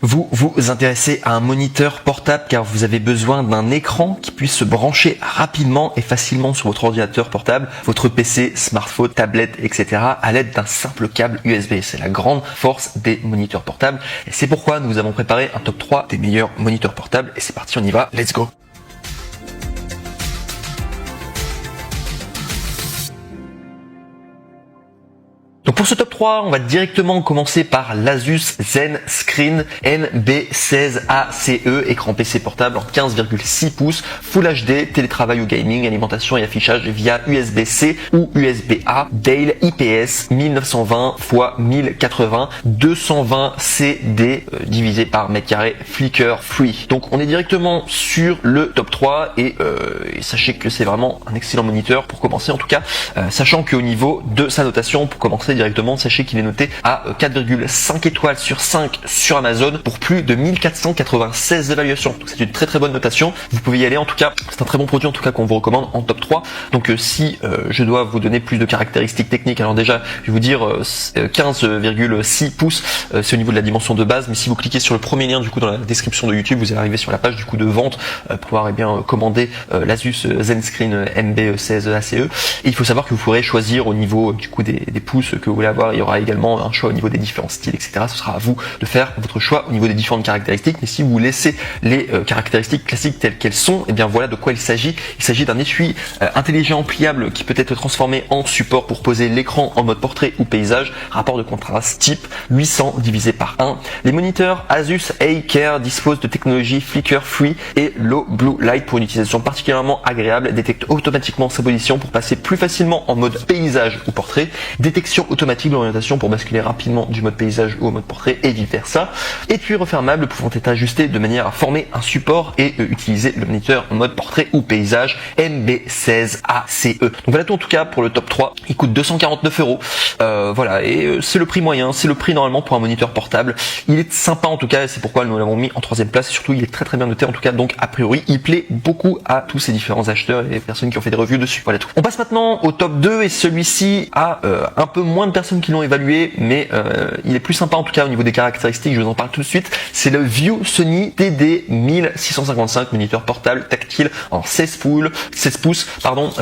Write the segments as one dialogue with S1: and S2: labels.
S1: Vous vous intéressez à un moniteur portable car vous avez besoin d'un écran qui puisse se brancher rapidement et facilement sur votre ordinateur portable, votre PC, smartphone, tablette, etc. à l'aide d'un simple câble USB. C'est la grande force des moniteurs portables et c'est pourquoi nous vous avons préparé un top 3 des meilleurs moniteurs portables et c'est parti, on y va, let's go! Donc pour ce top 3, on va directement commencer par l'Asus ZenScreen NB16ACE, écran PC portable en 15,6 pouces, Full HD, télétravail ou gaming, alimentation et affichage via USB-C ou USB-A, Dale IPS 1920 x 1080, 220 CD divisé par mètre carré, flicker free. Donc on est directement sur le top 3 et sachez que c'est vraiment un excellent moniteur pour commencer en tout cas, sachant qu'au niveau de sa notation, pour commencer directement, sachez qu'il est noté à 4,5 étoiles sur 5 sur Amazon pour plus de 1496 évaluations. Donc c'est une très bonne notation. Vous pouvez y aller en tout cas. C'est un très bon produit en tout cas qu'on vous recommande en top 3. Donc si je dois vous donner plus de caractéristiques techniques, alors déjà je vais vous dire 15,6 pouces, c'est au niveau de la dimension de base. Mais si vous cliquez sur le premier lien du coup dans la description de YouTube, vous allez arriver sur la page du coup de vente pour pouvoir commander l'Asus ZenScreen NB16ACE. Et il faut savoir que vous pourrez choisir au niveau du coup des pouces que vous voulez avoir. Il y aura également un choix au niveau des différents styles, etc. Ce sera à vous de faire votre choix au niveau des différentes caractéristiques. Mais si vous laissez les caractéristiques classiques telles qu'elles sont, et bien voilà de quoi il s'agit. Il s'agit d'un étui intelligent pliable qui peut être transformé en support pour poser l'écran en mode portrait ou paysage. Rapport de contraste type 800 divisé par 1. Les moniteurs Asus A-Care disposent de technologie flicker free et low blue light pour une utilisation particulièrement agréable. Détecte automatiquement sa position pour passer plus facilement en mode paysage ou portrait. Détection automatique de l'orientation pour basculer rapidement du mode paysage ou au mode portrait et vice versa. Étui refermable pouvant être ajusté de manière à former un support et utiliser le moniteur en mode portrait ou paysage NB16ACE. Donc voilà tout en tout cas pour le top 3. Il coûte 249 €. Voilà, et c'est le prix moyen, c'est le prix normalement pour un moniteur portable. Il est sympa en tout cas, c'est pourquoi nous l'avons mis en 3e place. Et surtout, il est très bien noté en tout cas. Donc a priori, il plaît beaucoup à tous ces différents acheteurs et personnes qui ont fait des reviews dessus. Voilà tout. On passe maintenant au top 2 et celui-ci a un peu moins de personnes qui l'ont évalué, mais il est plus sympa en tout cas au niveau des caractéristiques. Je vous en parle tout de suite. C'est le ViewSony TD1655, moniteur portable tactile en 16 pouces,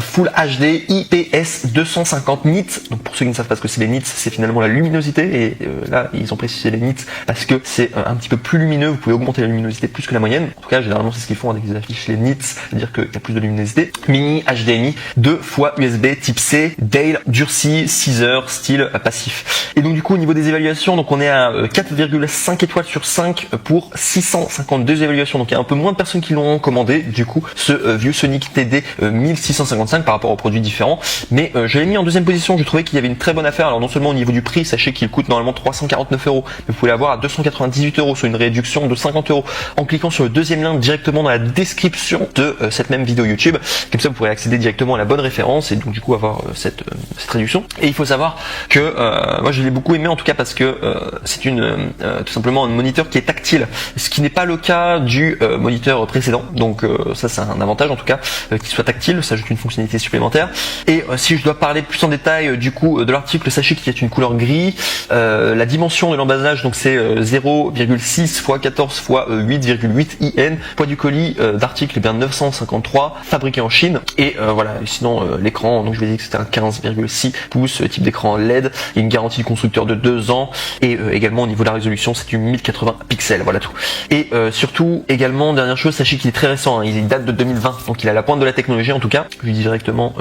S1: Full HD IPS 250 nits. Donc pour ceux qui ne savent pas ce que c'est les nits, c'est finalement la luminosité et là ils ont précisé les nits parce que c'est un petit peu plus lumineux. Vous pouvez augmenter la luminosité plus que la moyenne. En tout cas, généralement c'est ce qu'ils font avec les affiches, les nits, c'est-à-dire qu'il y a plus de luminosité. Mini HDMI 2 fois USB type C, Dale durci 6 heures, style passif. Et donc du coup au niveau des évaluations, donc on est à 4,5 étoiles sur 5 pour 652 évaluations. Donc il y a un peu moins de personnes qui l'ont commandé du coup ce ViewSony TD 1655 par rapport aux produits différents. Mais je l'ai mis en 2e position. Je trouvais qu'il y avait une très bonne affaire. Alors non seulement au niveau du prix, sachez qu'il coûte normalement 349 €, mais vous pouvez l'avoir à 298 €, soit une réduction de 50 € en cliquant sur le 2e lien directement dans la description de cette même vidéo YouTube. Comme ça vous pourrez accéder directement à la bonne référence et donc du coup avoir cette réduction. Et il faut savoir que moi je l'ai beaucoup aimé en tout cas parce que c'est tout simplement un moniteur qui est tactile, ce qui n'est pas le cas du moniteur précédent. Donc ça c'est un avantage en tout cas qu'il soit tactile, ça ajoute une fonctionnalité supplémentaire. Et si je dois parler plus en détail du coup de l'article, sachez qu'il y a une couleur gris. La dimension de l'emballage donc c'est 0,6 x 14 x 8,8 IN. Poids du colis d'article est bien 953, fabriqué en Chine. Et voilà, sinon l'écran, donc je vous ai dit que c'était un 15,6 pouces, type d'écran LED. Il y a une garantie du constructeur de 2 ans et également au niveau de la résolution c'est du 1080 pixels, voilà tout. Et surtout également dernière chose, sachez qu'il est très récent, hein, il date de 2020, donc il est à la pointe de la technologie en tout cas. Je lui dis directement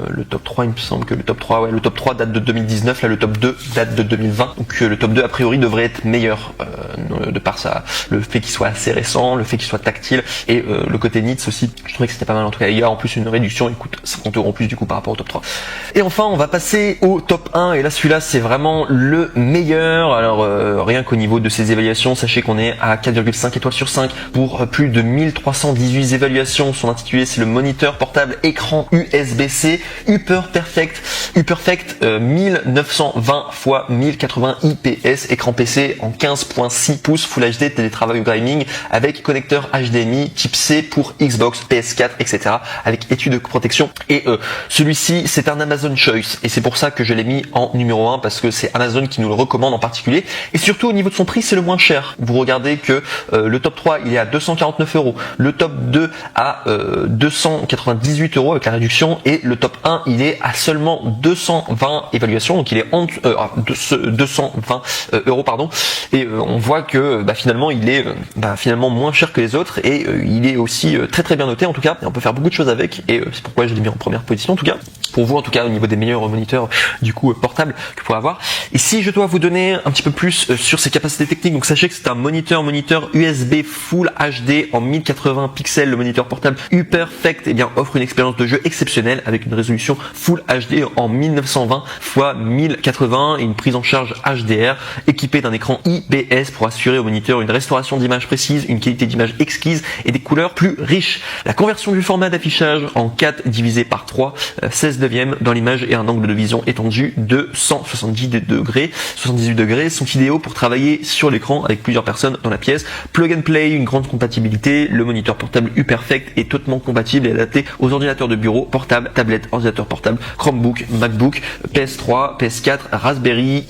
S1: le top 3, il me semble que le top 3 date de 2019, là le top 2 date de 2020, donc le top 2 a priori devrait être meilleur de par le fait qu'il soit assez récent, le fait qu'il soit tactile et le côté nits aussi, je trouvais que c'était pas mal en tout cas. Il y a en plus une réduction, il coûte 50 € en plus du coup par rapport au top 3. Et enfin on va passer au top 1 et là celui-là c'est vraiment le meilleur. Alors rien qu'au niveau de ces évaluations, sachez qu'on est à 4,5 étoiles sur 5 pour plus de 1318 évaluations. Son intitulé c'est le moniteur portable écran USB-C Hyperfect 1920 x 1080 IPS, écran PC en 15,6 pouces Full HD télétravail ou gaming avec connecteur HDMI type C pour Xbox, PS4, etc. avec étui de protection. Et celui-ci c'est un Amazon Choice et c'est pour ça que je l'ai mis en numéro numéro 1 parce que c'est Amazon qui nous le recommande en particulier. Et surtout au niveau de son prix, c'est le moins cher. Vous regardez que le top 3 il est à 249 €, le top 2 à 298 € avec la réduction, et le top 1 il est à seulement 220 évaluations, donc il est 220 € pardon. Et on voit que finalement il est finalement moins cher que les autres, et il est aussi très très bien noté en tout cas, et on peut faire beaucoup de choses avec, et c'est pourquoi je l'ai mis en première position en tout cas, pour vous en tout cas au niveau des meilleurs moniteurs du coup portables que vous pourrez avoir. Et si je dois vous donner un petit peu plus sur ses capacités techniques, donc sachez que c'est un moniteur USB Full HD en 1080 pixels. Le moniteur portable UPerfect offre une expérience de jeu exceptionnelle avec une résolution Full HD en 1920 x 1080 et une prise en charge HDR, équipé d'un écran IPS pour assurer au moniteur une restauration d'image précise, une qualité d'image exquise et des couleurs plus riches. La conversion du format d'affichage en 4 divisé par 3, 16/9 dans l'image et un angle de vision étendu de 78 degrés sont idéaux pour travailler sur l'écran avec plusieurs personnes dans la pièce. Plug and play, une grande compatibilité. Le moniteur portable UPerfect est totalement compatible et adapté aux ordinateurs de bureau, portables, tablettes, ordinateurs portables, Chromebook, MacBook, PS3, PS4, Raspberry,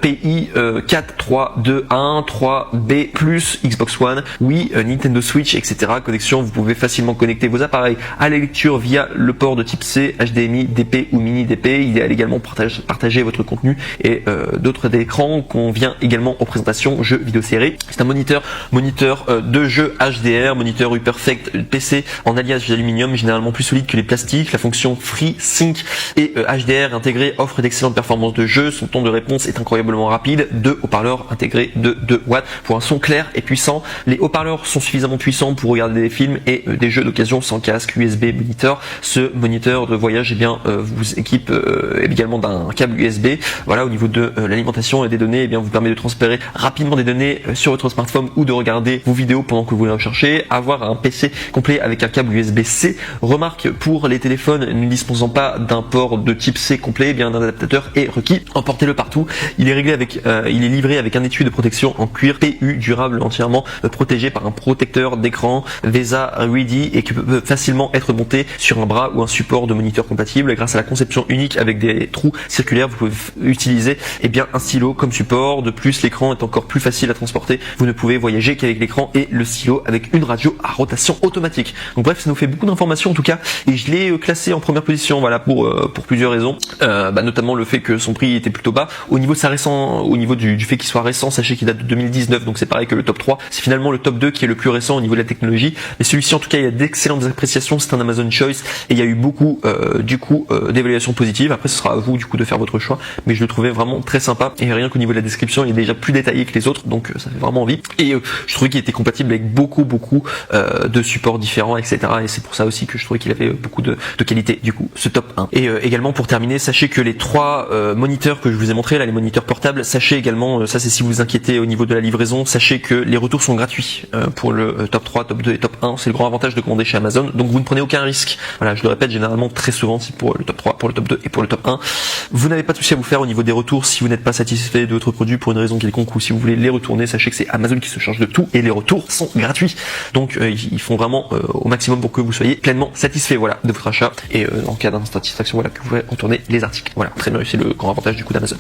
S1: PI 4321, 3B+, Xbox One, Wii, Nintendo Switch, etc. Connexion, vous pouvez facilement connecter vos appareils à la lecture via le port de type C, HDMI, DP ou mini DP. Idéal également pour partager votre contenu et d'autres écrans qu'on vient également aux présentations jeux vidéo séries. C'est un moniteur de jeu HDR, moniteur UPerfect PC en alliage d'aluminium, généralement plus solide que les plastiques. La fonction FreeSync et HDR intégrée offre d'excellentes performances de jeu. Son temps de réponse est incroyablement rapide. 2 haut-parleurs intégrés de 2 watts pour un son clair et puissant. Les haut-parleurs sont suffisamment puissants pour regarder des films et des jeux d'occasion sans casque USB monitor. Ce moniteur de voyage vous équipe également d'un câble USB. Voilà, au niveau de l'alimentation et des données, vous permet de transférer rapidement des données sur votre smartphone ou de regarder vos vidéos pendant que vous les recherchez. Avoir un PC complet avec un câble USB-C. Remarque pour les téléphones ne disposant pas d'un port de type C complet, un adaptateur est requis. Emportez-le partout. Il est livré avec un étui de protection en cuir PU durable, entièrement protégé par un protecteur d'écran VESA Ready et qui peut facilement être monté sur un bras ou un support de moniteur compatible. Grâce à la conception unique avec des trous circulaires, vous pouvez utiliser un stylo comme support. De plus, l'écran est encore plus facile à transporter. Vous ne pouvez voyager qu'avec l'écran et le stylo avec une radio à rotation automatique. Donc bref, ça nous fait beaucoup d'informations en tout cas, et je l'ai classé en première position, voilà, pour plusieurs raisons, notamment le fait que son prix était plutôt bas. Au niveau du fait qu'il soit récent, sachez qu'il date de 2019, donc c'est pareil que le top 3. C'est finalement le top 2 qui est le plus récent au niveau de la technologie. Mais celui-ci en tout cas, il y a d'excellentes appréciations. C'est un Amazon Choice et il y a eu beaucoup d'évaluations positives. Après, ce sera à vous du coup de faire votre choix, mais je le trouvais vraiment très sympa, et rien qu'au niveau de la description, il est déjà plus détaillé que les autres, donc ça fait vraiment envie. Et je trouvais qu'il était compatible avec beaucoup de supports différents, etc. Et c'est pour ça aussi que je trouvais qu'il avait beaucoup de qualité du coup, ce top 1. Et également pour terminer, sachez que les 3 moniteurs que je vous ai montrés là, les moniteurs portables, sachez également, ça c'est si vous vous inquiétez au niveau de la livraison, sachez que les retours sont gratuits pour le top 3, top 2 et top 1. C'est le grand avantage de commander chez Amazon, donc vous ne prenez aucun risque. Voilà, je le répète généralement très souvent, c'est pour le top 3, pour le top 2 et pour le top 1. Vous n'avez pas de souci à vous faire au niveau des retours si vous n'êtes pas satisfait de votre produit pour une raison quelconque, ou si vous voulez les retourner, sachez que c'est Amazon qui se charge de tout et les retours sont gratuits. Donc ils font vraiment au maximum pour que vous soyez pleinement satisfait, voilà, de votre achat, et en cas d'insatisfaction, voilà, que vous pouvez retourner les articles. Voilà, très bien, c'est le grand avantage du coup d'Amazon.